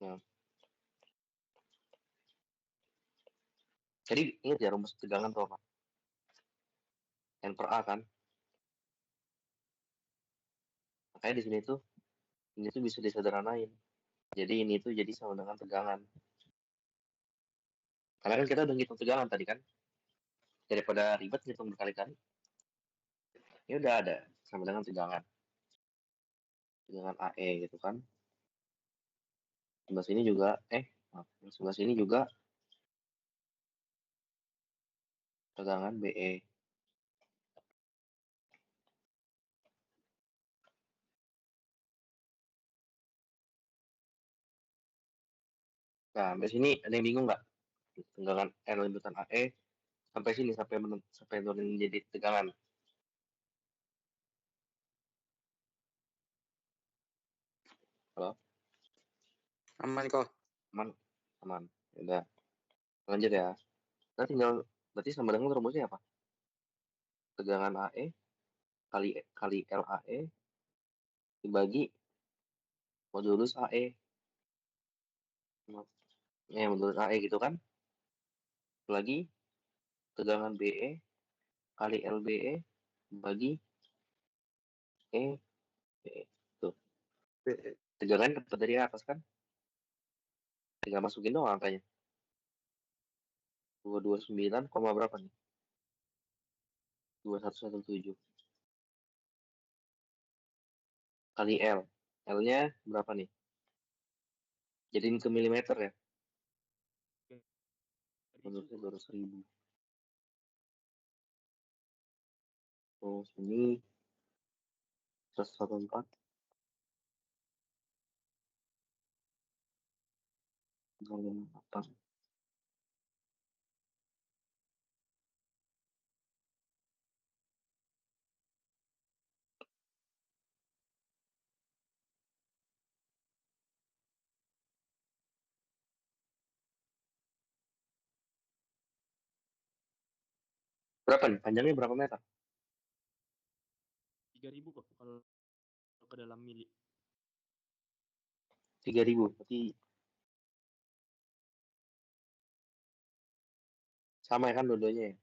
Nah, jadi ingat ya rumus tegangan tuh apa? N per A kan? Makanya di sini tuh ini tuh bisa disederhanain. Jadi ini tuh jadi sama dengan tegangan. Karena kan kita udah ngitung tegangan tadi kan, daripada ribet ngitung berkali-kali. Ini udah ada sama dengan tegangan AE gitu kan. Sebelah sini juga, sebelah sini juga tegangan BE. Nah, sampai sini ada yang bingung nggak? Tegangan N lanjutan AE sampai sini sampai turun jadi tegangan. Halo, Aman kok. aman, aman. Udah, lanjut ya. Nah, tinggal berarti sama dengan rumusnya apa? Tegangan AE kali LAE dibagi modulus AE. Ya, modulus AE gitu kan. Lagi tegangan BE kali LBE bagi E BE. Tuh. Tegangan dapat dari atas kan? Tinggal masukin doang angkanya. 229, berapa nih? 2117 kali L. L-nya berapa nih? Jadiin ke milimeter ya. Menurutnya 200.000. Terus ini 114 kali 8. Berapa nih? Panjangnya berapa meter? 3.000 kok kalau ke dalam mili. 3.000. Berarti sama ya kan dua-duanya ya?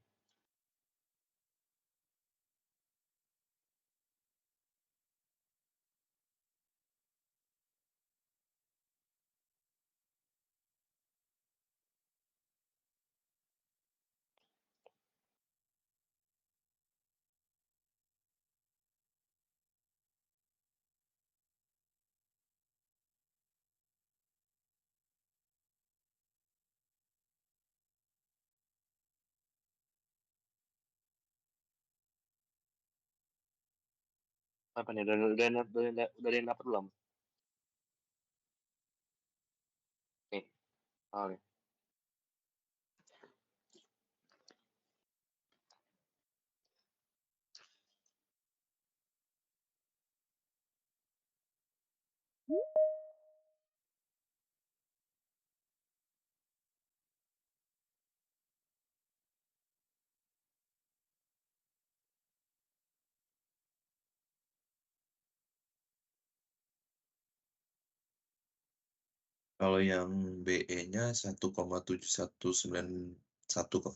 Apa nih? Udah yang dapat belum? Nih, oke. Kalau yang BE-nya 1,7191 kok.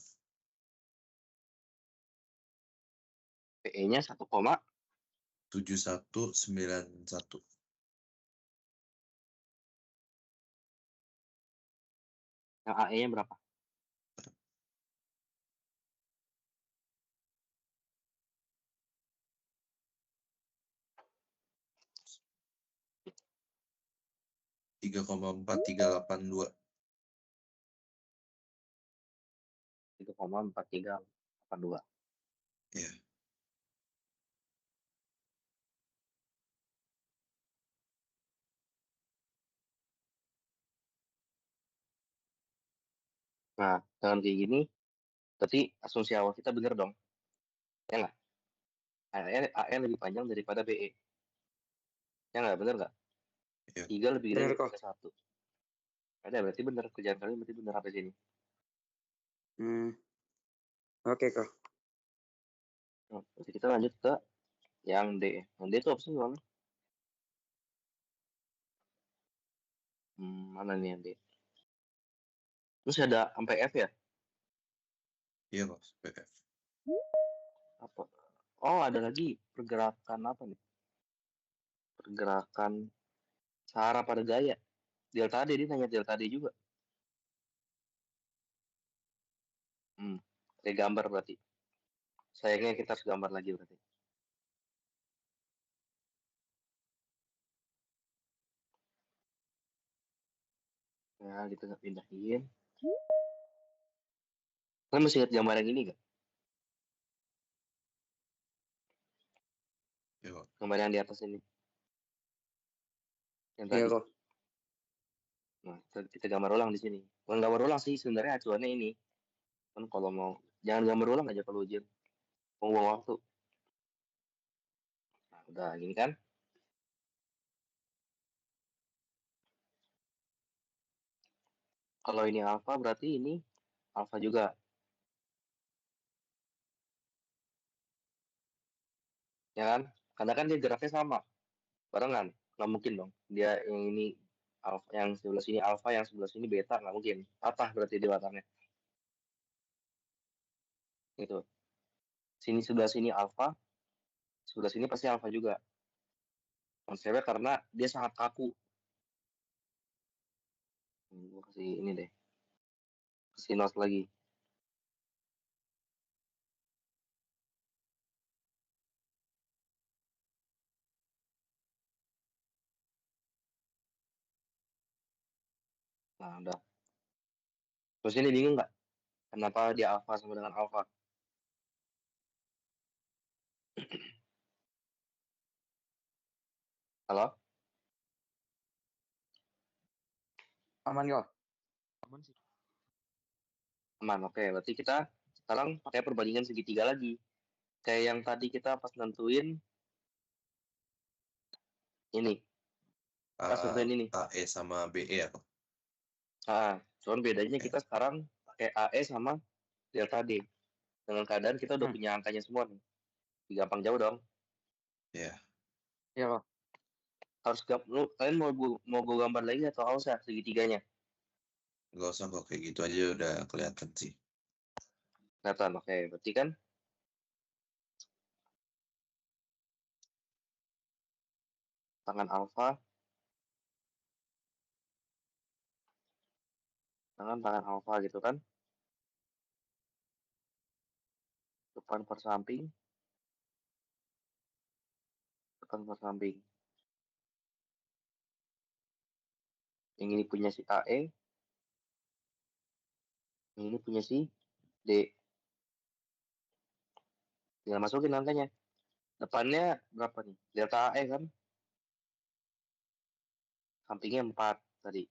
PE-nya 7191. yang AE-nya berapa? Tiga 3,4382. 3,4382. Ya. Nah, dengan kayak gini, berarti asumsi awal kita bener dong. Ya nggak? AE lebih panjang daripada BE. Ya nggak? Bener nggak? Ya. 3 lebih gede Bener kok. daripada 1. Ada berarti bener. Kerjaan kalian berarti bener sampai sini. Oke kok. Nah, berarti kita lanjut ke yang D. Yang D itu apa sih soalnya? Mana nih yang D? Terus ada sampai F ya? Iya kok, PF. Apa? Oh, ada lagi pergerakan apa nih? Pergerakan Sahara pada gaya. Delta D, dia nanya Delta D juga. Kayak gambar berarti. Sayangnya kita harus gambar lagi berarti. Nah, kita nggak pindahin. Kalian masih ingat gambar yang ini nggak? Iya kok. Gambar yang di atas ini. Yang Iya tadi. kok. Nah, kita gambar ulang di sini. Bukan gambar ulang sih, sebenarnya acuannya ini. Kan kalau mau, jangan gambar ulang aja kalau ujian. Buang waktu. Nah, udah gini kan. Kalau ini alfa berarti ini alfa juga. Ya kan? Karena kan dia geraknya sama. Barengan. Nggak mungkin dong. Dia yang ini alfa, yang sebelah sini alfa, yang sebelah sini beta, nggak mungkin. Patah berarti di batangnya. Gitu. Sini sebelah sini alfa, sebelah sini pasti alfa juga. Konsepnya karena dia sangat kaku. Gue kasih ini deh. Kasih note lagi. Nah, udah. Terus ini bingung nggak? Kenapa dia alfa sama dengan alfa? Halo? Aman kok. Aman sih. Aman, oke. Berarti kita sekarang pakai perbandingan segitiga lagi. Kayak yang tadi kita pas nentuin ini. Pas nentuin ini. AE sama BE ya kok. Cuman bedanya kita sekarang pakai AE sama delta D. Dengan keadaan kita udah punya angkanya semua nih. Gampang jauh dong. Iya. Iya kok. Harus kalian mau gue gambar lagi atau harus ya segitiganya? Gak usah kok, kayak gitu aja udah kelihatan sih. Kelihatan, oke. Berarti kan tangan alfa, tangan alfa gitu kan. Depan per samping, depan per samping. Yang ini punya si AE, yang ini punya si D. Tinggal masukin angkanya. Depannya berapa nih? Delta AE kan? Sampingnya 4 tadi.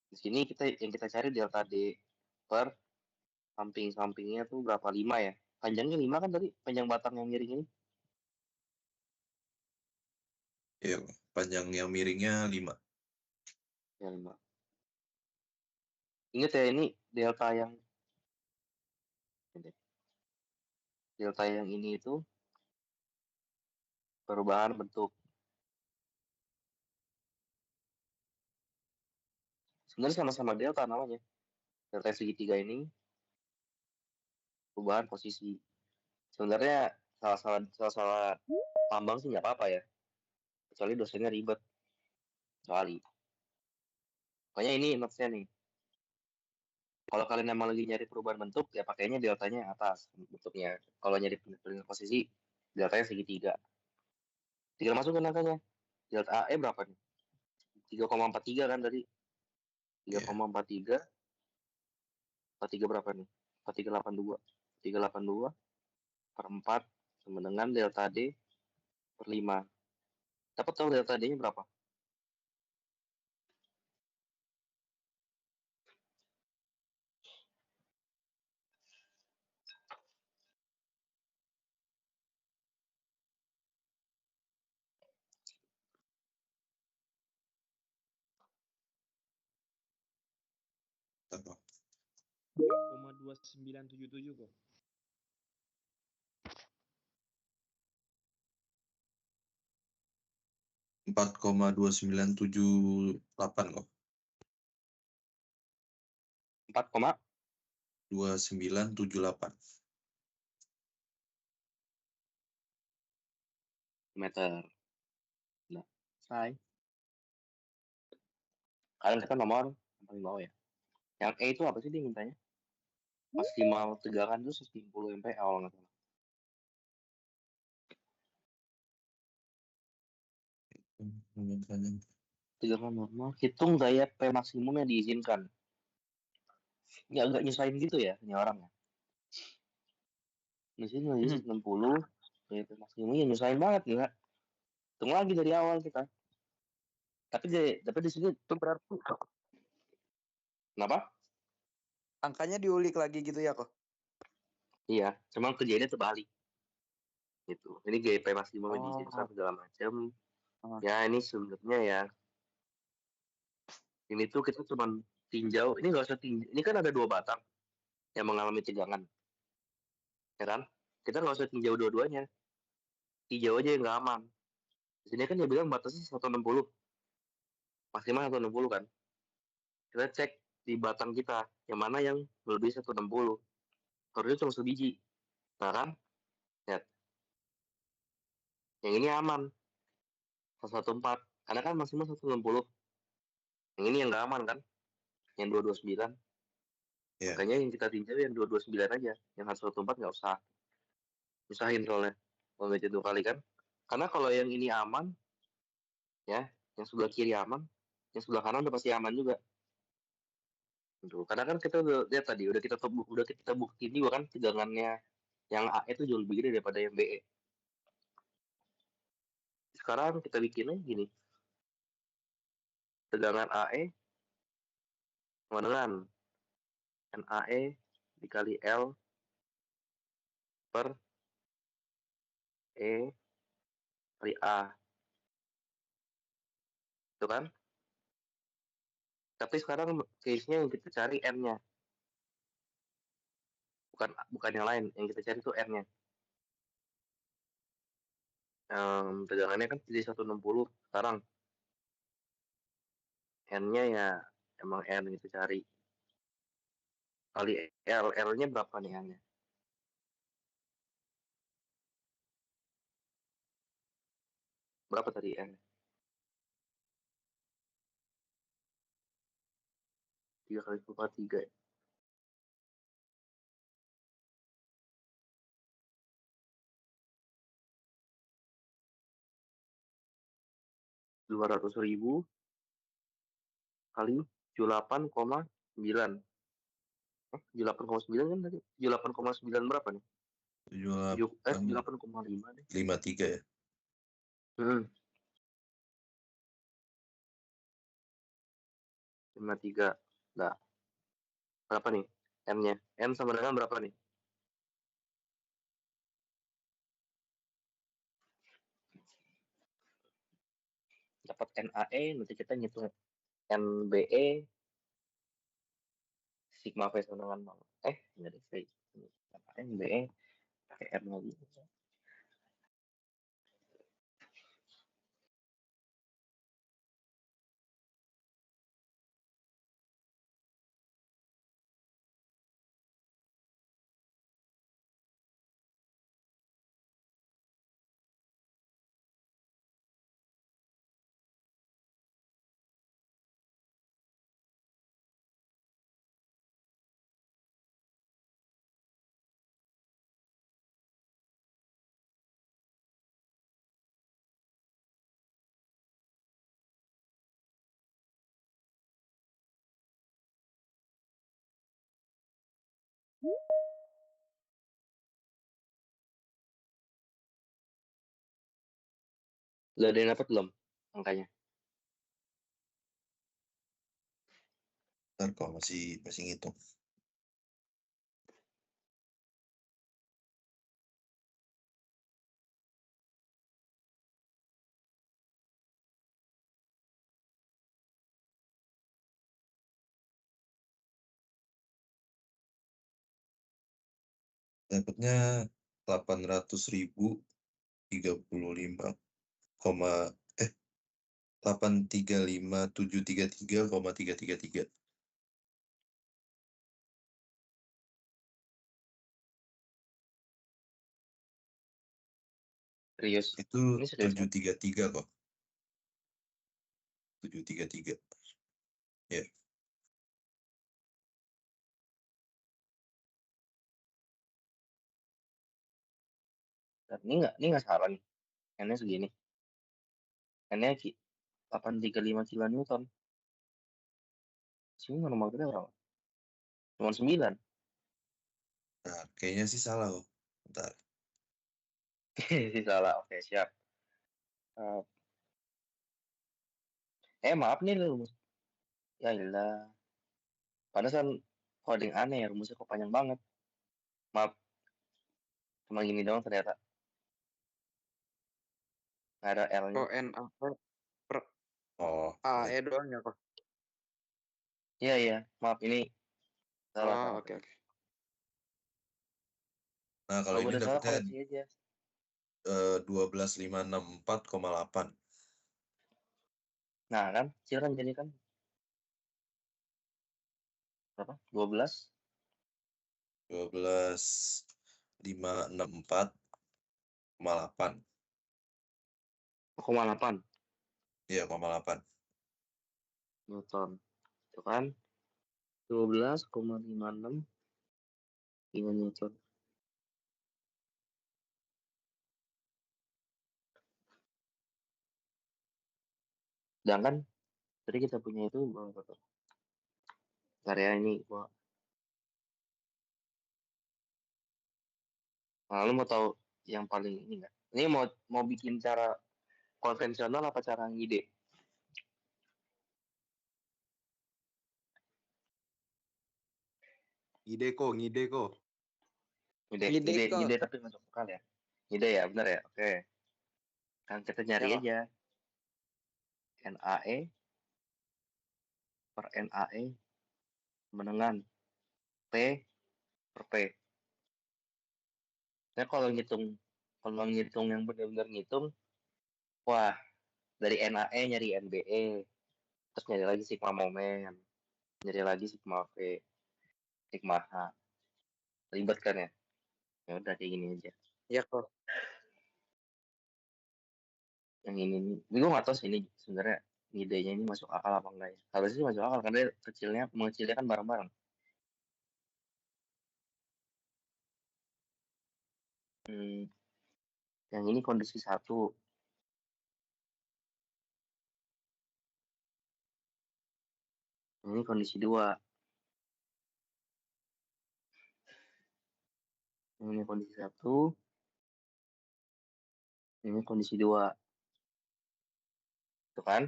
Di sini yang kita cari delta D per samping-sampingnya tuh berapa? 5 ya? Panjangnya 5 kan tadi? Panjang batang yang miring ini? Iya kok. Panjang yang miringnya 5. Ya 5. Ingat ya, ini delta yang ini itu perubahan bentuk. Sebenarnya sama-sama delta namanya. Delta segitiga ini perubahan posisi. Sebenarnya salah tambang sih nggak apa-apa ya. Kecuali dosennya ribet. Kecuali. Pokoknya ini notes-nya nih. Kalau kalian emang lagi nyari perubahan bentuk, ya pakainya deltanya atas bentuknya. Kalau nyari perubahan posisi, deltanya segitiga. Tinggal masukin angkanya. Delta AE berapa nih? 3,43 kan tadi? 3,43. 43 berapa nih? 4382. 382 per 4 sama dengan delta D per 5. Dapat tahu delta D-nya berapa? Apa? 4,2977 kok. 4,2978 kok. 2978. meter. Nah, selesai. Kalian kita nomor yang paling bawah ya. Yang E itu apa sih dia mintanya? Maksimal tegangan itu 110 MPa kalau nggak salah. Tegangan normal, hitung gaya P maksimum yang diizinkan. Ya agak nyesain gitu ya, ini orang ya. Di sini lagi 60, gaya P maksimum ya nyesain banget gila. Hitung lagi dari awal kita. Tapi di sini Itu berarti kenapa? angkanya diulik lagi gitu ya kok? Iya, cuma kejadiannya terbalik. Gitu. Ini gaya P maksimum yang diizinkan segala macam. Ya ini sebenarnya ya. Ini tuh kita cuma tinjau. Ini nggak usah tinjau. Ini kan ada 2 batang yang mengalami tegangan. Ya kan? Kita nggak usah tinjau dua-duanya. Tinjau aja yang nggak aman. Di sini kan dia bilang batasnya 160. Maksimal 160 kan. Kita cek di batang kita. Yang mana yang melebihi 160. Harusnya cuma sebiji. Sekarang, lihat. Yang ini aman. 114. Karena kan maksimal 160. Yang ini yang nggak aman kan. Yang 229. Yeah. Makanya yang kita tinjau yang 229 aja. Yang 114 nggak usah. Usahain soalnya. Kalau nggak 2 kali kan. Karena kalau yang ini aman, ya, yang sebelah kiri aman, yang sebelah kanan udah pasti aman juga. Gitu. Karena kan kita udah lihat tadi, udah kita buktiin juga kan tegangannya yang A itu jauh lebih gede daripada yang BE. Sekarang kita bikinnya gini. Tegangan AE sama dengan NAE dikali L per E kali A. Itu kan? Tapi sekarang case-nya yang kita cari N-nya. Bukan yang lain, yang kita cari itu N-nya. Tegangannya kan jadi 160 sekarang. N-nya ya emang N yang kita cari. Kali L-nya berapa nih N-nya? Berapa tadi N? 3 kali 3 ya? Rp200.000 kali 78,9. 78,9 kan tadi? 78,9 berapa nih? 78,5 deh. 53 ya. 53. Nah, berapa nih N-nya? N sama dengan berapa nih? Dapat NAE, nanti kita ngitung NBE, sigma V sama dengan enggak deh, NBE pakai R lagi. Udah ada yang dapat belum angkanya? Ntar kok masih ngitung. Dapatnya 800.035, 835.733,333. Serius. Itu Ini serius kan? 733 kok. 733. Ya. Dan ini nggak salah nih. N-nya segini. N-nya 835 kilonewton. Sini normal kita berapa? Cuma 9. Nah, kayaknya sih salah kok. Bentar. Salah. Oke, siap. Maaf nih lu. Ya iyalah. Padahal kan coding aneh ya, rumusnya kok panjang banget. Maaf. Cuma gini doang ternyata. Nggak ada L-nya. Oh, N apa? Per Oh, AE doang ya kok. Iya. Maaf, ini salah. Oh, oke. nah kalau Kalau ini udah salah dapetnya koreksi aja. 12564,8. Nah kan, kecil kan jadi kan. Berapa? 12. 12564,8. 0,8 Iya, 0,8. Newton. Itu kan 12,56 Newton. Sedangkan tadi kita punya itu berapa tuh? Karya ini gua. Nah, lu mau tahu yang paling ini nggak? Ini mau bikin cara konvensional apa cara ngide? Ngide kok. Ngide tapi masuk akal ya. Ngide ya, benar ya. Oke. Kan kita nyari Ya, aja NAE per NAE menengan P per P. Nah, kalau ngitung yang benar-benar ngitung, wah, dari NAE nyari NBE, terus nyari lagi sigma momen, nyari lagi sigma V, sigma H. Ribet kan ya? Ya udah kayak gini aja. ya kok. Yang ini nih, gue nggak tahu sih ini sebenarnya idenya ini masuk akal apa enggak ya. Harusnya sih masuk akal karena mengecilnya kan bareng-bareng. Yang ini kondisi 1. Ini kondisi 2. Ini kondisi 1. Ini kondisi 2. Tuh kan?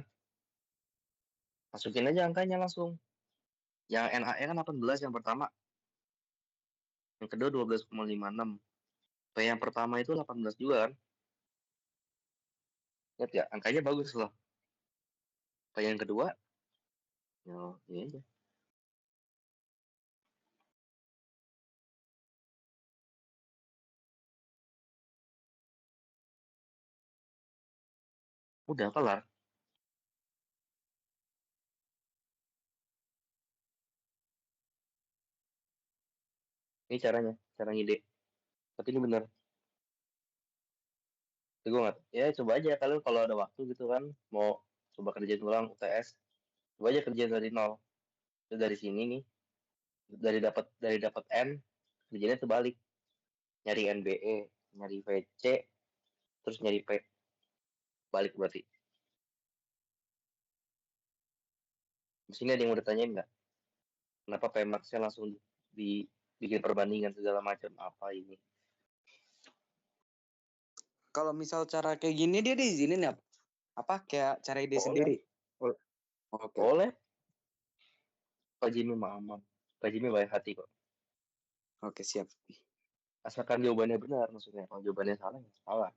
Masukin aja angkanya langsung. Yang NAE kan 18 yang pertama. Yang kedua 12,56. P yang pertama itu 18 juga kan? Lihat ya, angkanya bagus loh. P yang kedua, ya ini aja. Udah kelar. Ini caranya, cara ngide. Tapi ini bener. Tapi gue nggak, ya coba aja kalian kalau ada waktu gitu kan, mau coba kerjain ulang UTS, coba aja kerjain dari nol. Itu dari sini nih, dari dapat N, kerjanya terbalik. Nyari NBE, nyari VC, terus nyari P. Balik berarti. Di sini ada yang mau ditanyain nggak? Kenapa Pmax-nya langsung dibikin perbandingan segala macam apa ini? Kalau misal cara kayak gini dia diizinin ya? Apa kayak cara ide sendiri? Oke. Boleh. Pak Jimmy mah Pak Jimmy baik hati kok. Oke, siap. Asalkan jawabannya benar maksudnya. Kalau jawabannya salah ya salah.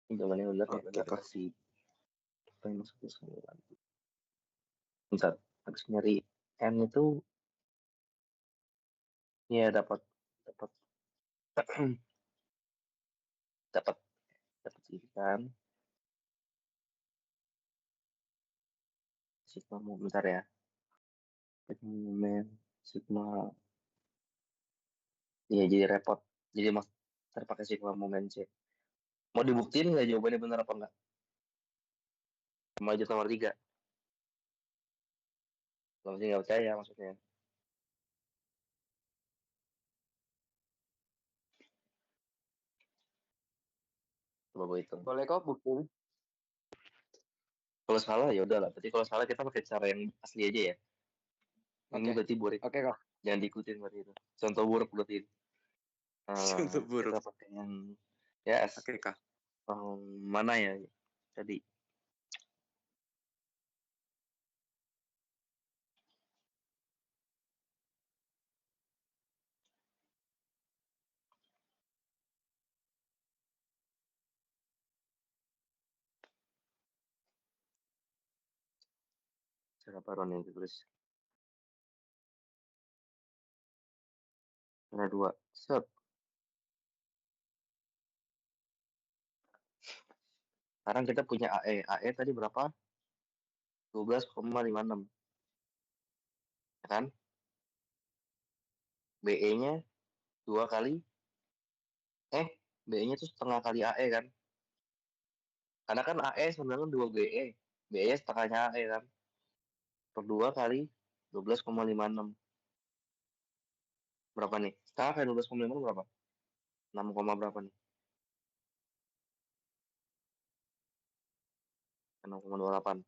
Ini jawabannya benar ya Oke, benar kok. kasih. Apa yang maksudnya 9? Bentar, habis nyari N itu ya dapat dapat dapat dapat ini kan. Sigma mau bentar ya. Sigma momen, sigma. Iya jadi repot. Jadi mas terpakai sigma momen C. Mau dibuktiin nggak jawabannya benar apa enggak? Mau aja nomor 3. Kalau masih nggak percaya maksudnya. Coba gue hitung. Boleh kok buktiin. Kalau salah ya udahlah. Berarti kalau salah kita pakai cara yang asli aja ya. Ini Oke. berarti burik. Oke kok. Jangan diikutin berarti itu. Contoh buruk berarti itu. Contoh buruk. Kita pakai yang ya Oke kak. mana ya tadi? Cara baru yang ditulis. Cara 2. Set. Sekarang kita punya AE. AE tadi berapa? 12,56. Ya kan? BE-nya 2 kali. BE-nya itu setengah kali AE kan? Karena kan AE sebenarnya 2 BE. BE setengahnya AE kan? Per 2 kali 12,56. Berapa nih? Setengah kali 12,56 berapa? 6, berapa nih? 6,28.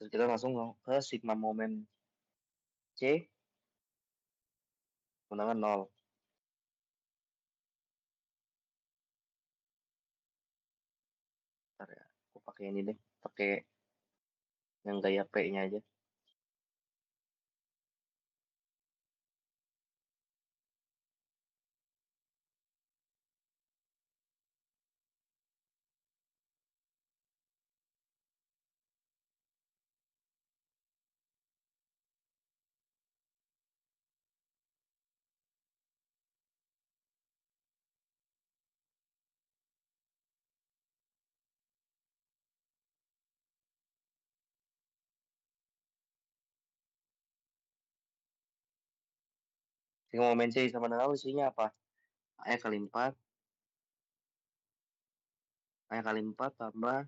Terus kita langsung ke sigma momen C. Kemenangan 0. Bentar ya. Aku pakai ini deh. Pakai yang gaya P-nya aja. Sigma momen C sama dengan isinya apa? AE kali 4. AE kali 4 tambah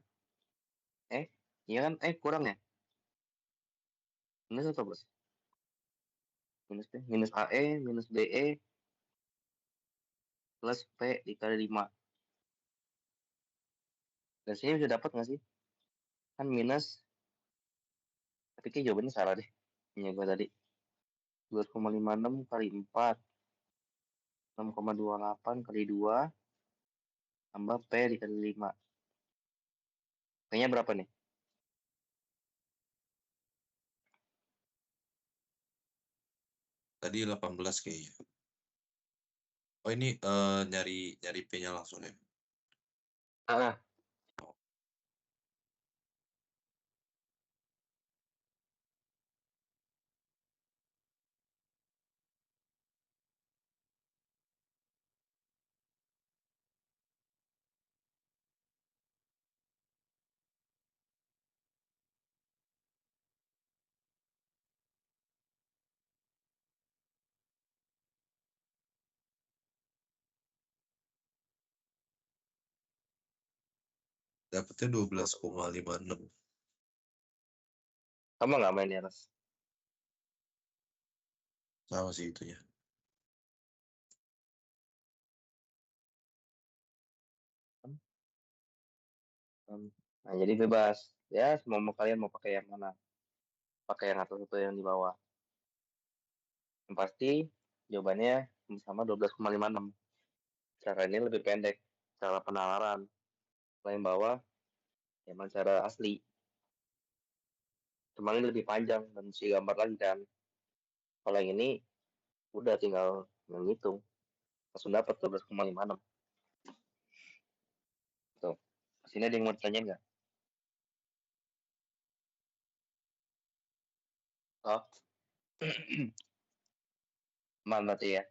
iya kan? Kurang ya? Minus atau plus? Minus deh. Minus AE, minus BE, plus P dikali 5. Dan sini udah dapat nggak sih? Kan minus. Tapi kayak jawabannya salah deh. Ini gue tadi. 12,56 kali 4. 6,28 kali 2. Tambah P dikali 5. P-nya berapa nih? Tadi 18 kayaknya. Oh ini nyari P-nya langsung ya. Ah, Dapatnya 12,56. sama nggak main di atas? Sama sih itunya. Nah, jadi bebas. Ya, semua kalian mau pakai yang mana? Pakai yang atas atau yang di bawah. Yang pasti jawabannya sama 12,56. Cara ini lebih pendek. Cara penalaran. Kalau yang bawah, emang cara asli. Cuma ini lebih panjang dan mesti gambar lagi kan. Kalau yang ini, udah tinggal menghitung. Langsung dapat 12,56. Tuh. Sini ada yang mau ditanyain nggak? Oh. Aman berarti ya.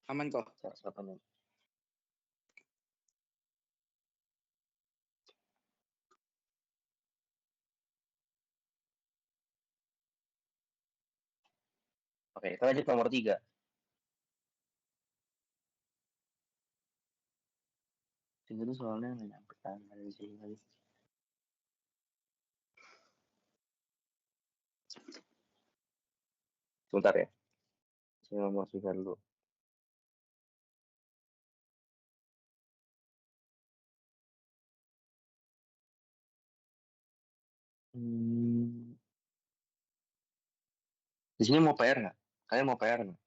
Aman kok. Cara satunya. Oke, kita lanjut nomor 3. Sini tuh soalnya nggak nyampe kan dari sini kali. Sebentar ya. Saya mau masukkan dulu. Di sini mau PR nggak? Kalian mau PR nggak?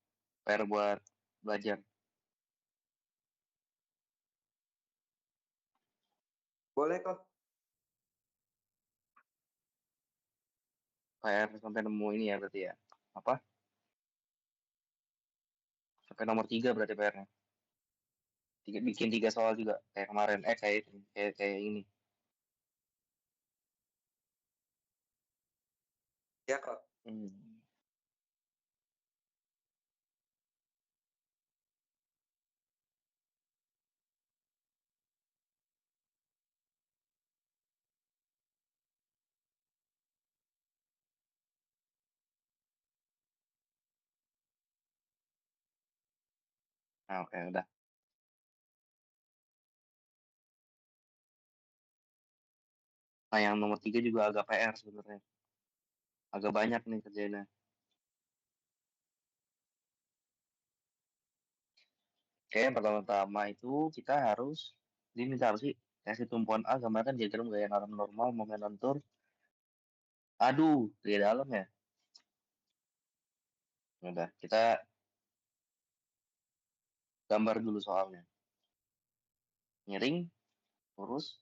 PR buat belajar. Boleh kok. PR sampai nemu ini ya berarti ya. Apa? Sampai nomor 3 berarti PR-nya. Bikin 3 soal juga kayak kemarin. Kayak ini. Ya kok. Nah, oke udah. Nah, yang nomor 3 juga agak PR sebenarnya. Agak banyak nih kerjanya. Kayak yang pertama-tama itu kita harus diminta apa sih? Kasih tumpuan A gambarkan diagram gaya normal momen lentur. Aduh, di dalam ya. Udah, kita gambar dulu soalnya. Miring, lurus.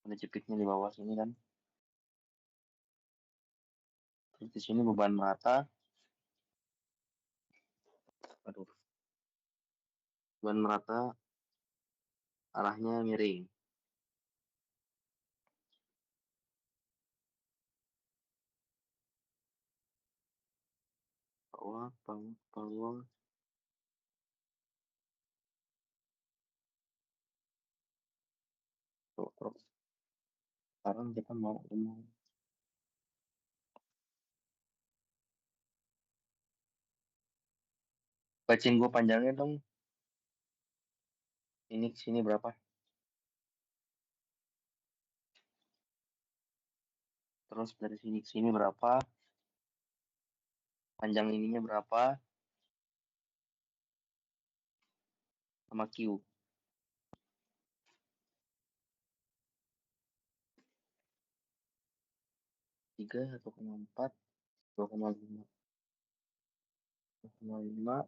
Ada jepitnya di bawah sini kan. Terus di sini beban rata. Aduh. Beban rata arahnya miring. Bawah, bawah, bawah. Tuh, terus. Sekarang kita mau ngomong. Bacain gue panjangnya dong. Ini sini berapa? Terus dari sini ke sini berapa? Panjang ininya berapa? Sama Q. 3, 1,4, 2,5. 2,5.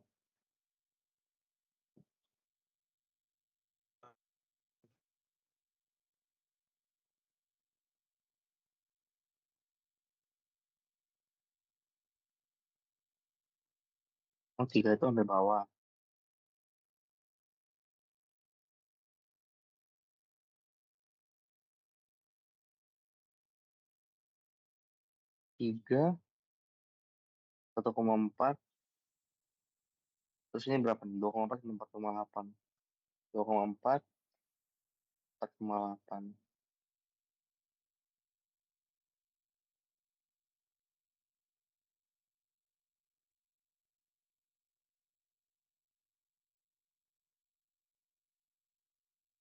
Oh, 3 itu sampai bawah. Tiga, 1,4. Terus ini berapa nih? 2,4 sama 4,8. 2,4, 4,8.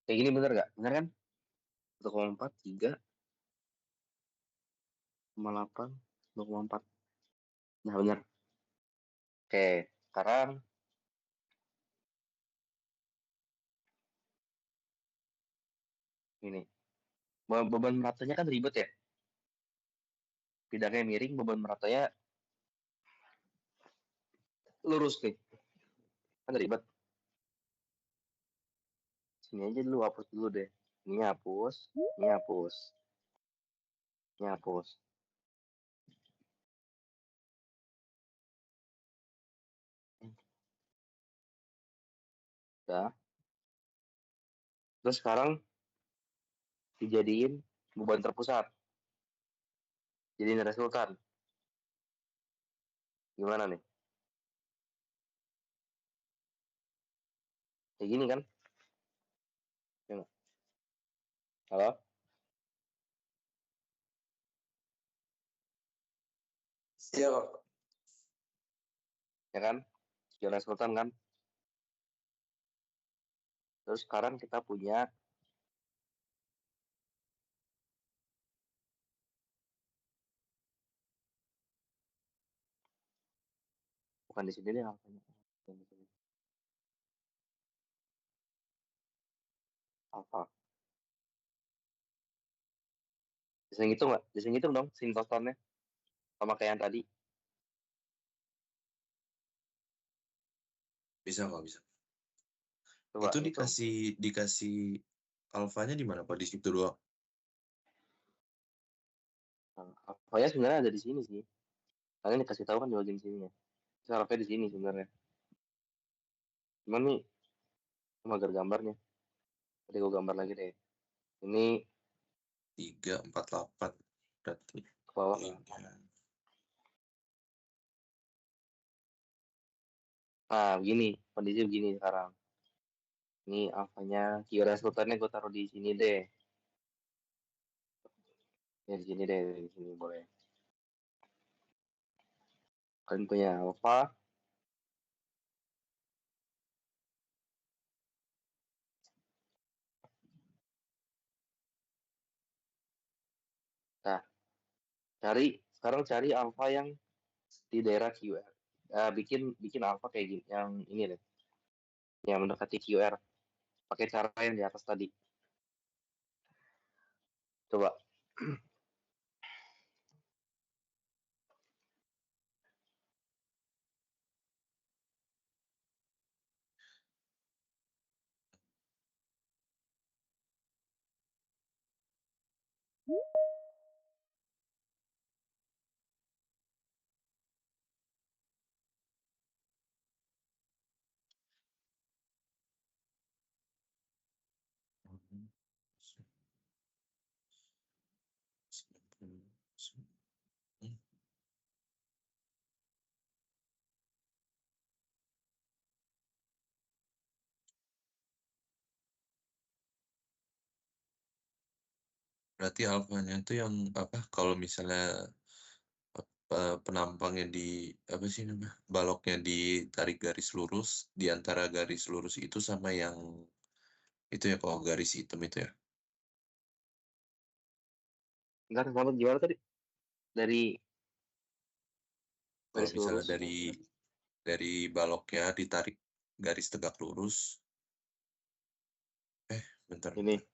Kayak gini bener gak? Bener kan? 1,4, 3, 8, 2,4. Nah, bener. Oke, sekarang ini. Beban meratanya kan ribet ya. Bidangnya miring, beban meratanya lurus nih. Kan ribet. Sini aja dulu, hapus dulu deh. Ini hapus, ini hapus. Ini hapus. Udah. Terus sekarang dijadiin beban terpusat. Jadiin resultan. Gimana nih? Kayak gini kan? Halo? Iya kok. Ya kan? Q resultan kan? Terus sekarang kita punya bukan di sini deh alfanya. Alfa. Bisa ngitung nggak? Bisa ngitung dong sintotonnya sama kayak yang tadi. Bisa kok, bisa. Coba Itu ngitung. dikasih alfanya di mana, Pak? Di situ doang. Nah, alfanya sebenarnya ada di sini sih. Kalian dikasih tahu kan di bagian sini ya. Terus alfanya di sini sebenarnya. Cuman nih mager gambarnya. Tadi gue gambar lagi deh. Ini 348 berarti. ke bawah. Tiga. Nah, begini. Kondisi begini sekarang. Ini alfanya, Q resultannya gue taruh di sini deh. Ya di sini deh, di sini boleh. Kalian punya alfa. Nah, sekarang cari alfa yang di daerah QR. Bikin alfa kayak gini, yang ini deh, yang mendekati QR. Pakai cara yang di atas tadi. Coba. Berarti alfanya itu yang apa? Kalau misalnya penampangnya di apa sih namanya? Baloknya ditarik garis lurus di antara garis lurus itu sama yang itu ya, kalau garis hitam itu ya. Enggak sama gimana tadi? Dari Kalau garis misalnya lurus. dari baloknya ditarik garis tegak lurus. Bentar, Ini. bentar.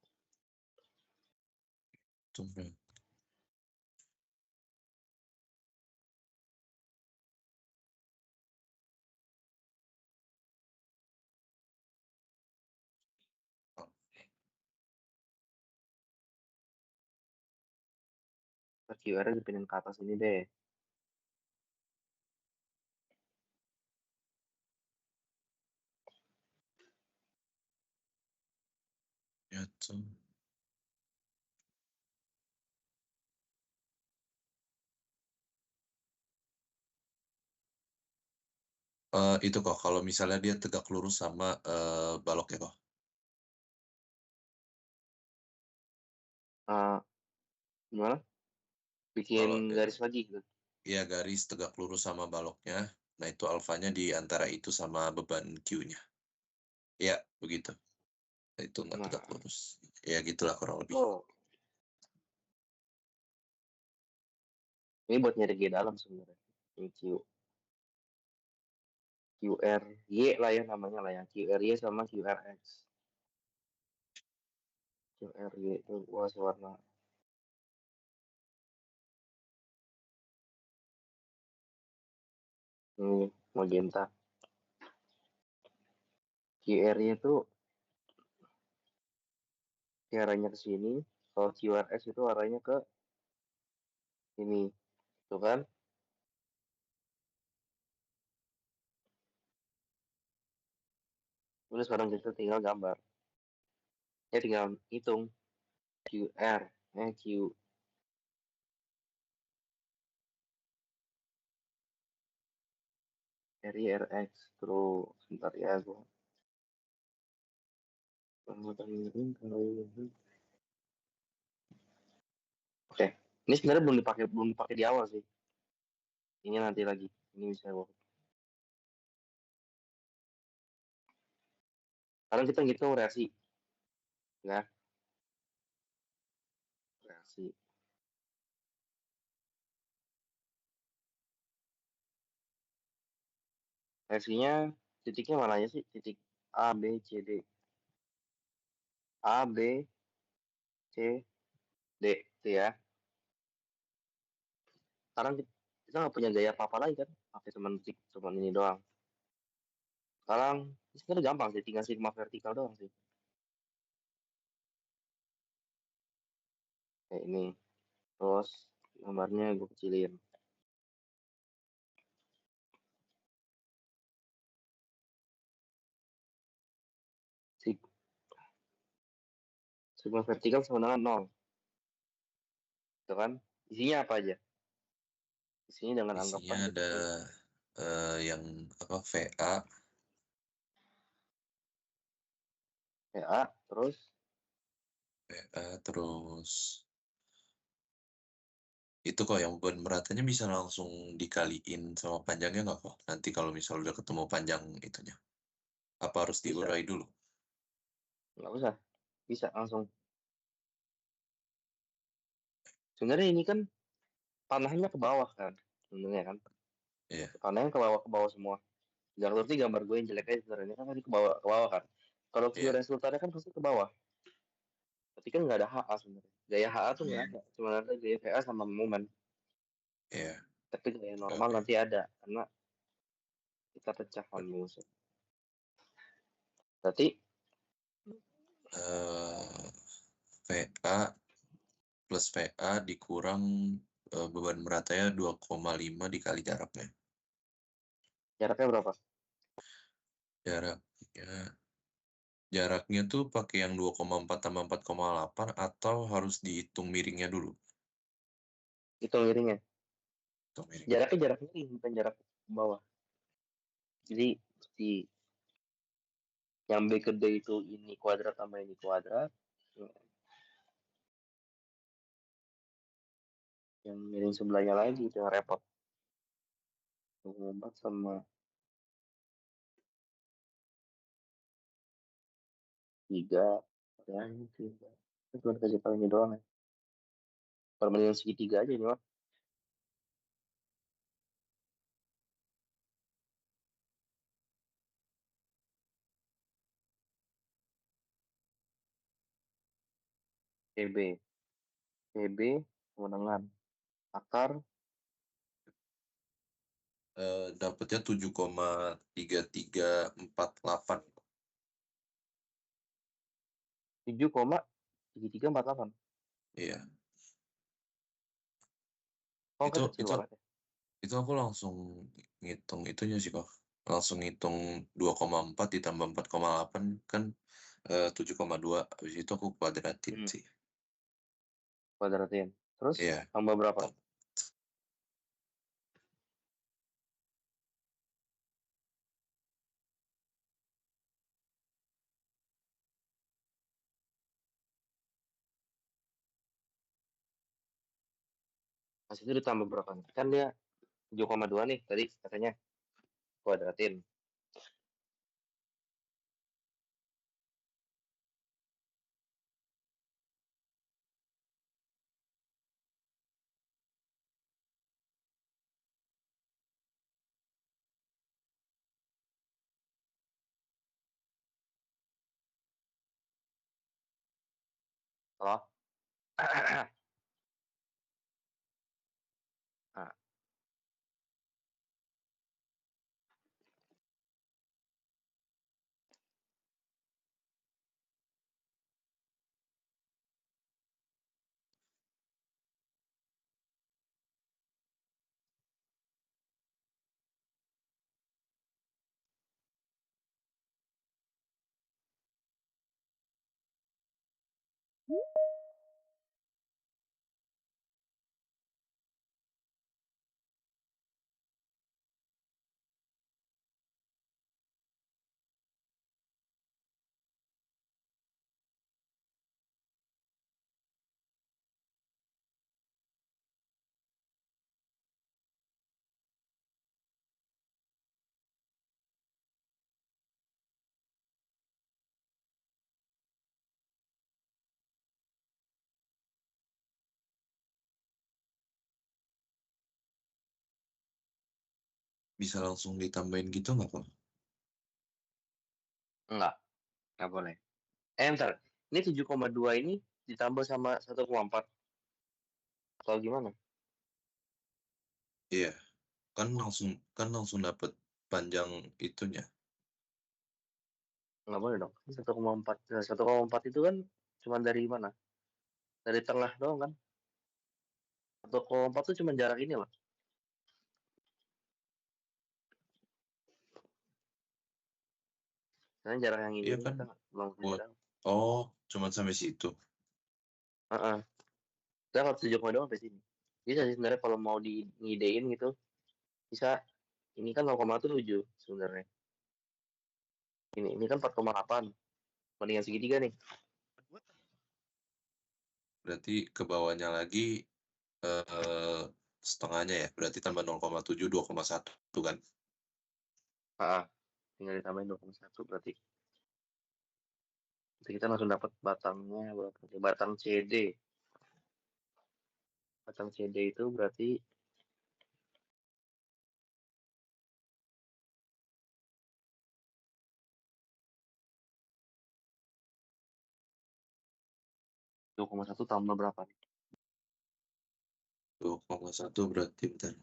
Tunggu. QR-nya dipindahin ke atas ini deh. Ya tuh. Itu kok kalau misalnya dia tegak lurus sama baloknya kok. Gimana? Bikin Kalau garis lagi gitu. ya garis tegak lurus sama baloknya, nah itu alfanya di antara itu sama beban Q-nya. Ya, begitu. Itu nggak tegak Nah, lurus. Ya gitulah kurang lebih. oh. Ini buat nyari G dalam sebenarnya. Ini QRY lah ya namanya lah ya. QRY sama QRX. QRY itu warna ini magenta. QRY itu arahnya ke sini. Kalau QRX itu arahnya ke ini. Tuh kan? Terus sekarang kita tinggal gambar. Ya tinggal hitung QR. Q RY RX. Terus sebentar ya gua. Oke. Ini sebenarnya belum dipakai di awal sih. Ini nanti lagi. Ini bisa gua. Sekarang kita ngitung reaksi. Ya, reaksi. Reaksinya titiknya mana aja sih? Titik A, B, C, D. A, B, C, D. Itu ya. Sekarang kita nggak punya gaya apa-apa lagi kan? Pakai cuman ini doang. Sekarang ini sebenarnya gampang sih, tinggal sigma vertikal doang sih. Kayak ini. Terus gambarnya gue kecilin. Sigma vertikal sama dengan 0. Itu kan? Isinya apa aja? Isinya dengan anggapan Isinya ada yang apa VA, VA, terus terus itu kok yang beban beratanya bisa langsung dikaliin sama panjangnya nggak kok? Nanti kalau misal udah ketemu panjang itunya. Apa harus Bisa. diurai dulu? nggak usah. Bisa langsung. Sebenarnya ini kan panahnya ke bawah kan? Sebenarnya kan? Iya. Panahnya ke bawah semua. Jangan berarti gambar gue yang jelek aja sebenarnya kan tadi ke bawah kan. Kalau view Iya. resultannya kan pasti ke bawah. Berarti kan nggak ada HA sebenarnya. Gaya HA tuh nggak ada. Cuma ada gaya VA sama momen. Iya. Tapi gaya normal Oke. nanti ada. Karena kita pecah kan musuh. Berarti VA plus VA dikurang beban beratnya 2,5 dikali jaraknya. jaraknya berapa? Jaraknya tuh pakai yang 2,4 tambah 4,8 atau harus dihitung miringnya dulu? Hitung miringnya. Hitung miring. Jaraknya jarak miring bukan jarak ke bawah. Jadi mesti yang B ke D itu ini kuadrat sama ini kuadrat. Yang miring sebelahnya lagi itu yang repot. 24 sama 3. Ya, ini 3. Itu cuma kasih tahu ini doang ya. Perbandingan segitiga aja ini mah. PB. PB kemenangan. Akar Dapatnya 7,3348. 7,3348. Iya. Oh, Itu kan kecil itu banget ya. itu aku langsung ngitung itunya sih kok. Langsung ngitung 2,4 ditambah 4,8 kan 7,2. Habis itu aku kuadratin sih. Kuadratin. Terus Iya. tambah berapa? Pas itu ditambah berapa? Kan dia 7,2 nih tadi katanya kuadratin. Oh. Nah, Bisa langsung ditambahin gitu nggak kok? Nggak boleh. Bentar. Ini 7,2 ini ditambah sama 1,4 atau gimana? Iya, kan langsung dapat panjang itunya. Nggak boleh dong. 1,4. Nah, 1,4 itu kan cuma dari mana? Dari tengah doang kan? 1,4 tuh cuma jarak ini loh. Karena jarak yang ini Iya kan? kita belum punya Buat jarak. oh, cuman sampai situ. Heeh. Kita kalau 7,2 sampai sini. Bisa sih sebenarnya kalau mau ngidein gitu. Bisa. Ini kan 0,7 sebenarnya. Ini kan 4,8. Mendingan segitiga nih. Berarti ke bawahnya lagi setengahnya ya. Berarti tambah 0,7 2,1 kan. Tinggal ditambahin 2,1 berarti. Nanti kita langsung dapat batangnya berapa? Batang CD. Batang CD itu berarti satu tambah berapa nih? 2,1 berarti bentar.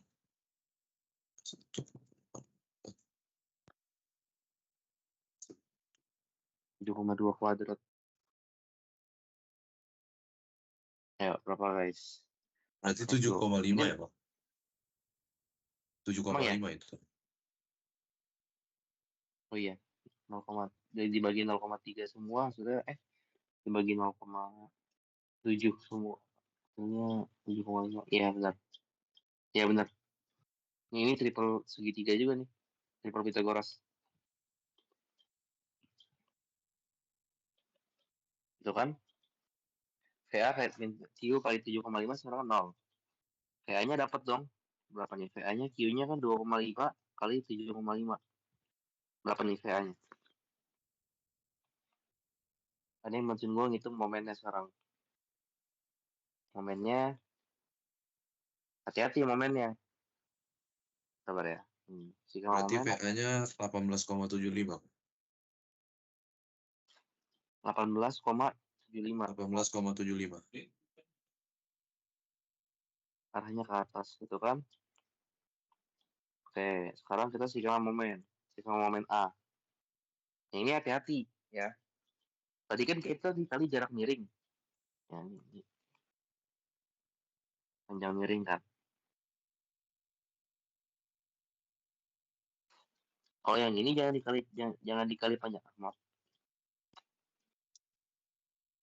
7,2 kuadrat. Ayo, berapa guys? Berarti Cek dulu. 7,5 Ini ya, Bang? emang ya? 7,5 itu. Oh iya. 0, jadi dibagi 0,3 semua sudah dibagi 0,7 semua. Ini 7,5. Iya benar. Iya benar. Ini triple segitiga juga nih. Triple Pythagoras. Itu kan? VA Q kali 7,5 sekarang kan 0. VA-nya dapat dong. Berapa nih? VA-nya Q-nya kan 2,5 kali 7,5. Berapa nih VA-nya? Ada yang bantuin gue ngitung momennya sekarang. Momennya, hati-hati momennya. Sabar ya. Jika Berarti momen VA-nya 18,75. 18,75. 18,75. Arahnya ke atas gitu kan. Oke, sekarang kita sigma momen. Sigma momen A. Yang ini hati-hati ya. Tadi kan kita dikali jarak miring. Ya, ini panjang miring kan. Kalau yang ini jangan dikali panjang. Maaf.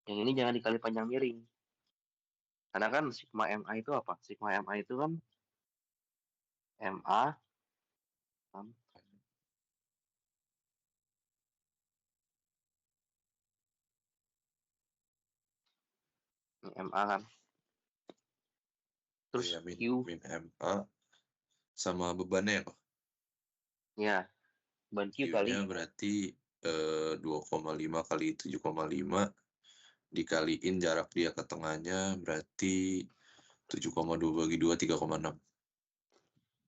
Yang ini jangan dikali panjang miring. Karena kan sigma MA itu apa? Sigma MA itu kan MA kan, ini MA kan. Terus Iya, Q min MA sama bebannya ya, Pak? ya ban Q kali Q-nya berarti 2,5 kali 7,5 dikaliin jarak dia ke tengahnya berarti 7,2 bagi 2 3,6.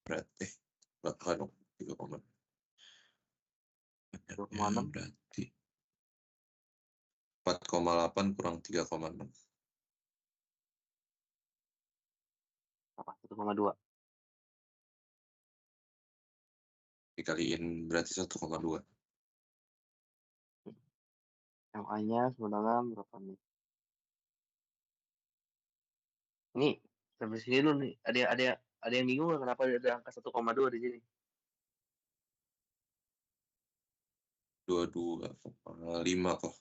Berarti berapa dong? 3,6. 2,6 Berarti 4,8 kurang 3,6. apa? 1,2. Dikaliin berarti 1,2. MA-nya sebenarnya berapa nih? Ini sampai sini dulu nih. Ada yang bingung nggak kenapa ada angka 1,2 di sini? 22,5 kok.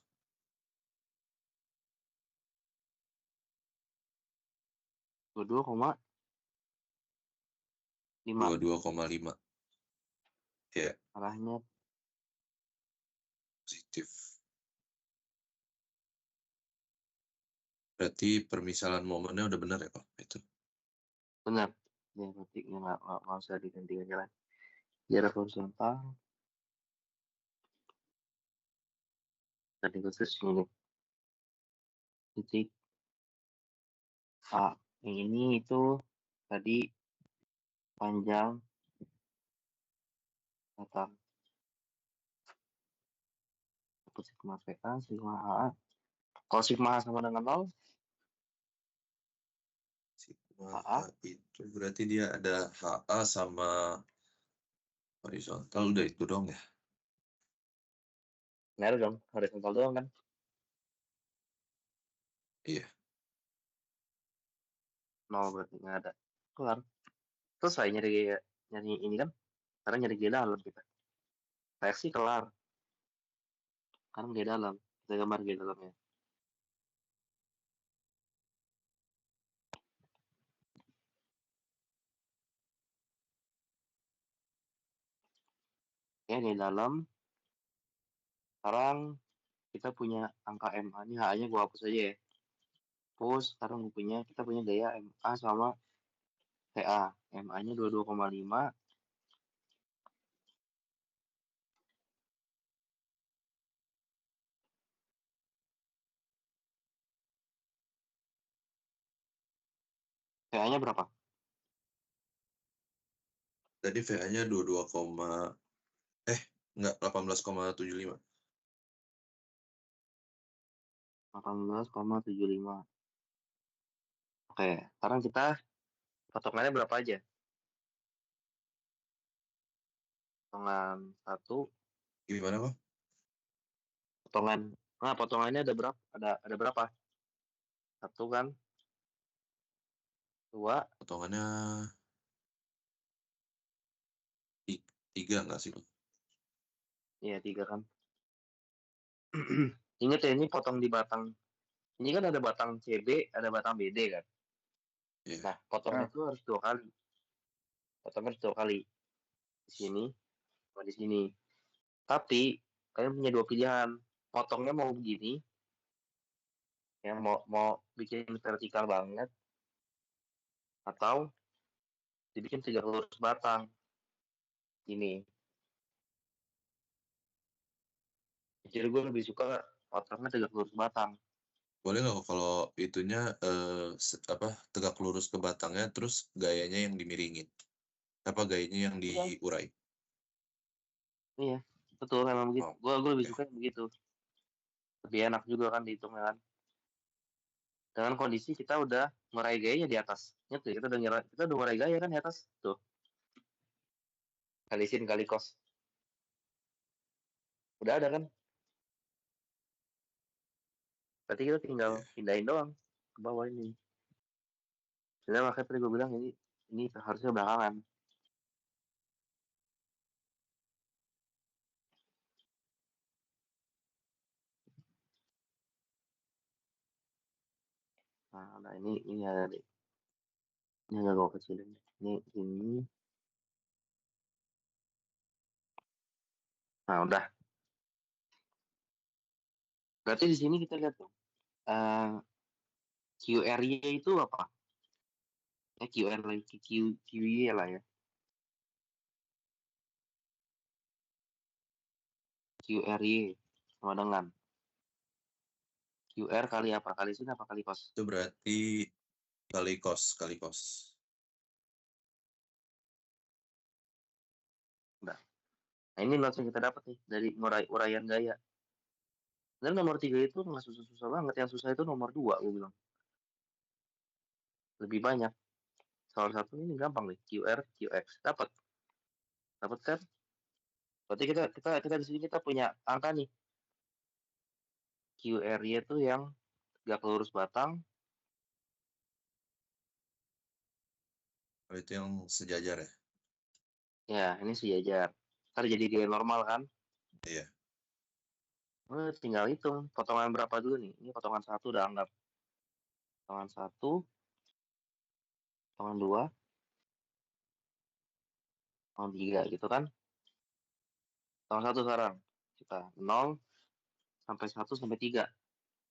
22,5 22,5. Ya, arahnya positif. Berarti permisalan momennya udah benar ya, Pak? Itu. benar. Ya berarti nggak usah diganti jalan. Jarak horizontal tadi khusus ini titik A. Yang ini itu tadi panjang batang. Dapat sigma VA, sigma HA. Kalau sigma H sama dengan 0, Sigma HA. H itu berarti dia ada HA sama horizontal, udah itu dong ya. Nggak ada dong, horizontal doang kan. Iya. 0 berarti nggak ada. Kelar. Selesai nyari ini kan. Sekarang nyari G dalam kita. Reaksi kelar. Sekarang G dalam. Kita gambar G dalamnya. Oke, G dalam. Sekarang kita punya angka MA. Ini HA-nya gua hapus aja ya. Terus sekarang kita punya gaya MA sama VA. MA-nya 22,5. VA-nya berapa? Tadi VA-nya 22, enggak 18,75. 18,75. Oke, sekarang kita potongannya berapa aja? Potongan 1, Gimana kok? potongannya ada berapa? Ada berapa? 1 kan? 2, Potongannya 3 enggak sih? iya 3 kan? Ingat ya, ini potong di batang. Ini kan ada batang CB, ada batang BD kan? Iya. Nah, potongnya itu harus 2 kali. Potongnya harus 2 kali. Di sini, sama di sini. Tapi, kalian punya 2 pilihan. Potongnya mau begini, ya mau bikin vertikal banget, atau dibikin 3 lurus batang. Ini. Jadi gue lebih suka potongnya 3 lurus batang. Boleh nggak kok kalau itunya tegak lurus ke batangnya terus gayanya yang dimiringin? Apa gayanya yang diurai? Iya, betul memang begitu. Oh, Gue lebih oke. suka yang begitu. Lebih enak juga kan dihitungnya kan. Dengan kondisi kita udah ngurai gayanya di atas. Ingat ya, kita udah ngurai gaya kan di atas. Tuh. Kali sin kali cos. Udah ada kan? Berarti kita tinggal Iya. pindahin doang ke bawah ini. Sebenarnya makanya tadi gue bilang ini harusnya belakangan. Nah, ini ada deh. Ini agak gue kecilin. Ini. Nah, udah. Berarti di sini kita lihat tuh. QRY itu apa? QY lah ya. QRY sama dengan QR kali apa? Kali sin apa kali cos? Itu berarti kali cos. Udah. Nah, ini notes yang kita dapat nih dari uraian gaya. Dan nomor 3 itu nggak susah-susah banget. Yang susah itu nomor 2, gue bilang. Lebih banyak. Salah satu ini gampang nih. QR, QX. Dapat kan? Berarti kita di sini kita punya angka nih. QR-nya itu yang gak lurus batang. Oh, itu yang sejajar ya? Ya, ini sejajar. Ntar jadi dia normal kan? Iya. Tinggal hitung. Potongan berapa dulu nih? Ini potongan 1 udah anggap. Potongan 1. Potongan 2. Potongan 3 gitu kan? Potongan 1 sekarang. Kita 0 sampai 1 sampai 3.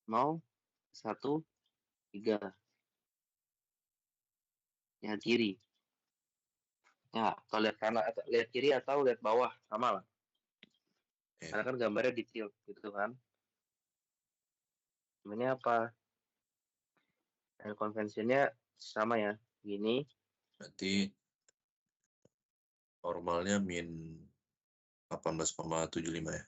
0, 1, 3. Yang kiri. Ya, kalau lihat kanan atau lihat kiri atau lihat bawah sama lah. Iya. Karena kan gambarnya detail gitu kan. Ini apa? Dan konvensinya sama ya. Gini. Berarti normalnya min 18,75 ya.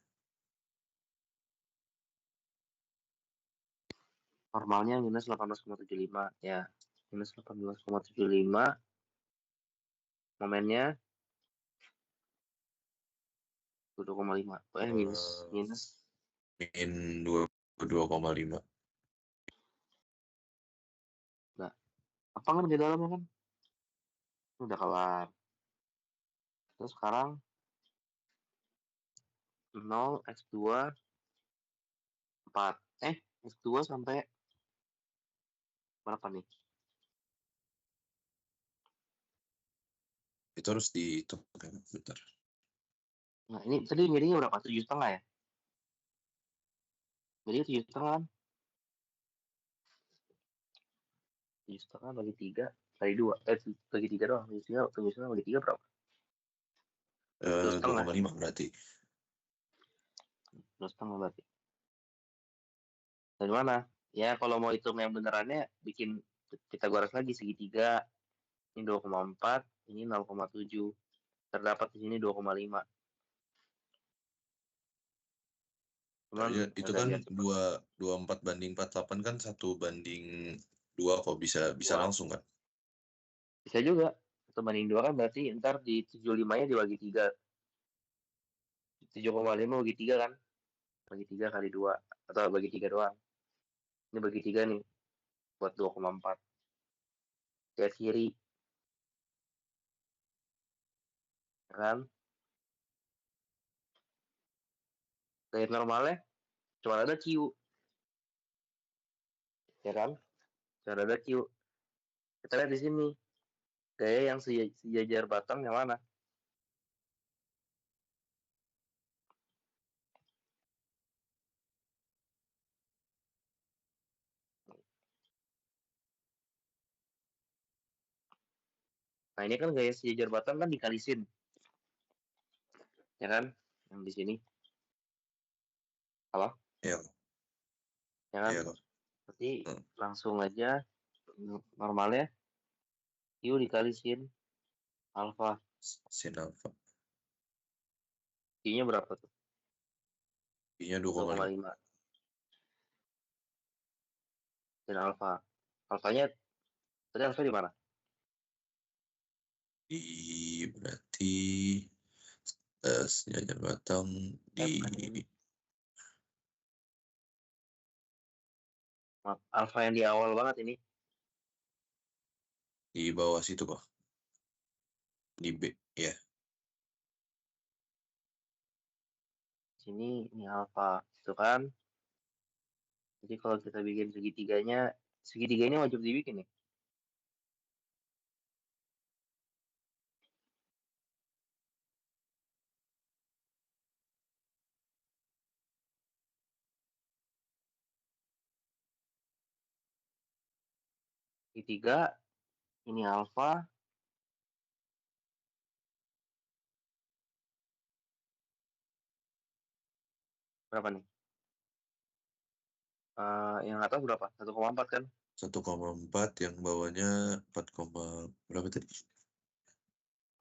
Normalnya minus 18,75 ya. Minus 18,75. Momennya 2,5. Minus Min 22,5. apa kan di dalamnya kan udah kelar. Terus sekarang 0 x2 4 x2 sampai berapa nih? Itu harus dihitung kan, bentar. Nah ini tadi jadinya berapa? 7,5 ya? Jadi 7,5 kan? 7,5 bagi 3 kali 2. Bagi 3 doang. 7,5 bagi 3 berapa? 2,5 berarti. 2,5 berarti. Dari mana? Ya kalau mau hitung yang benerannya bikin Pitagoras lagi segitiga. Ini 2,4, ini 0,7. Terdapat di sini 2,5. Cuman itu kan 24 banding 48 kan 1:2 kok bisa Dua. langsung kan? Bisa juga. 1/2 kan berarti ntar di 75-nya dibagi 3. 7,5 bagi 3 kan? Bagi 3 kali 2. Atau bagi 3 doang. Ini bagi 3 nih. Buat 2,4. Lihat kiri. Kan? Dari normalnya cuma ada Q. Ya kan? Cuma ada Q. Kita lihat di sini. Gaya yang sejajar batang yang mana? Nah ini kan gaya sejajar batang kan dikalisin. Ya kan? Yang di sini. Halo? Iya. Ya kan? Iya kok. Berarti langsung aja normalnya Q dikalisin alfa. Sin alfa. Q-nya berapa tuh? Q-nya 2,5. Dan alfa. Alfanya tadi alfa di mana? Berarti sejajar batang Alfa yang di awal banget ini. di bawah situ kok. Di B ya. Sini ini alfa, itu kan. Jadi kalau kita bikin segitiganya wajib dibikin nih. Segitiga, ini alfa. Berapa nih? Yang atas berapa? 1,4 kan? 1,4, yang bawahnya 4, berapa tadi?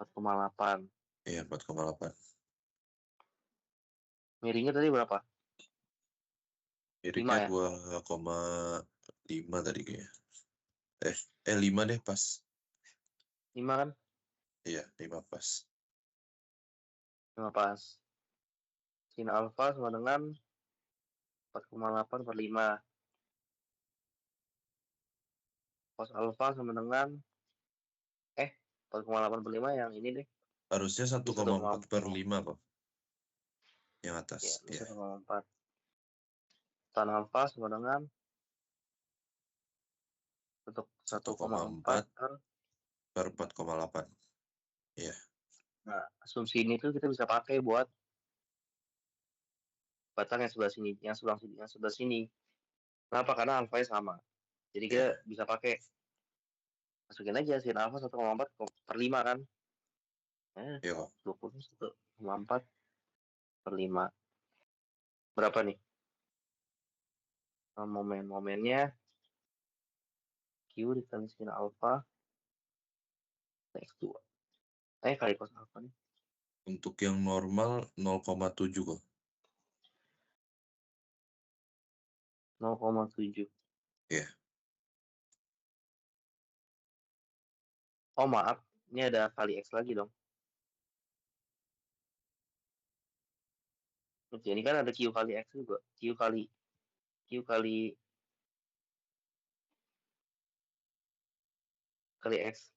4,8. Iya, 4,8. Miringnya tadi berapa? Miringnya 5 ya? 2,5 tadi kayaknya. 5 deh pas. 5 kan? Iya, 5 pas. 5 pas. Sin alfa sama dengan 4,8 per 5. Cos alfa sama dengan 4,8 per 5 yang ini deh. Harusnya 1,4 per 5 kok. Yang atas. Ya, 1,4. Tan alfa sama dengan 1,4 per 4,8. Iya. Nah, asumsi ini tuh kita bisa pakai buat batang yang sebelah sini, yang sebelah sini. Kenapa? Karena alfanya sama. Jadi kita bisa pakai, masukin aja sin alfa 1,4 per 5 kan. Iya kok. 21,4 per 5. Berapa nih? Momennya Q dikali sin alfa X2. Kali cos alfa nih. Untuk yang normal 0,7 kok. 0,7. Iya. Oh maaf, ini ada kali X lagi dong. Oke, ini kan ada Q kali X juga. Q kali X.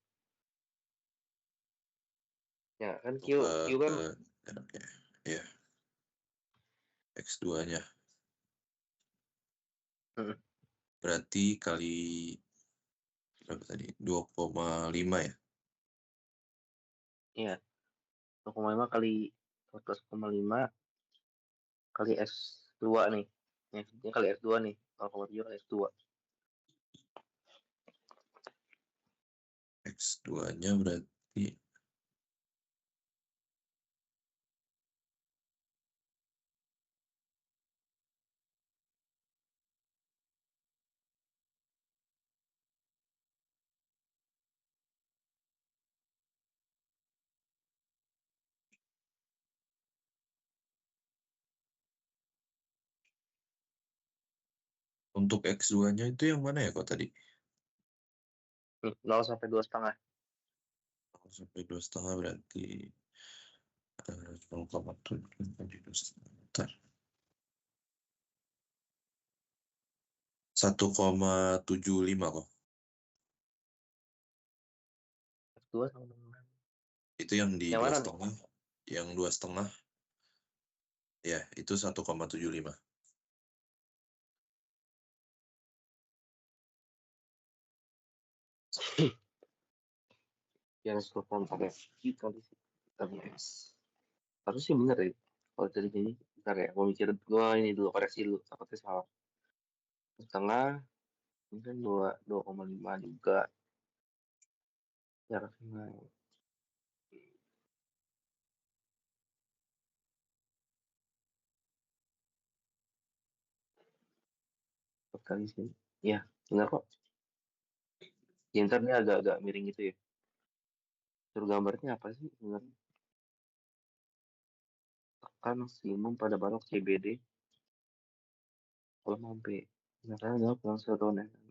Ya kan Q kan ya. X2-nya. Berarti kali berapa tadi? 2,5 ya? Iya. 2,5 kali 14,5 kali X2 nih. Ini kali X2 nih. 0,7 kali X2. X2-nya berarti untuk X2-nya itu yang mana ya kok tadi? 0 sampai 2,5. 0 sampai 2,5 berarti 0,7 kali 2,5. Bentar. 1,75 kok. X2 sama dengan. Itu yang di Yang mana 2,5. Yang 2,5. Ya, itu 1,75. Yang 10 pakai Q kali X. Harus sih bener ya. Kalau dari sini, bentar ya. Mau mikir gua ini dulu, koreksi dulu. Takutnya salah. Setengah, ini kan 2,5 juga. Jaraknya kali sini. Ya, benar kok. Ya, ntar ini agak-agak miring gitu ya. Suruh gambarnya apa sih sebenarnya? Tekan maksimum pada balok CBD. Kalau mau B. Misalnya adalah langsung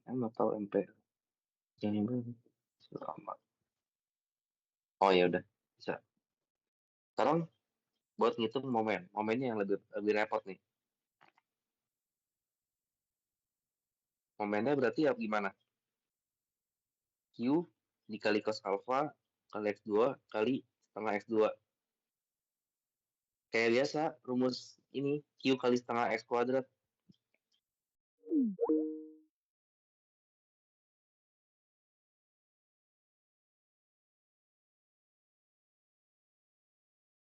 M atau MP. Yang ini sudah amat. Oh ya udah, bisa. Sekarang buat ngitung momennya yang lebih repot nih. Momennya berarti ya gimana? Q dikali cos alpha kali X2 kali setengah X2. Kayak biasa, rumus ini Q kali setengah X kuadrat.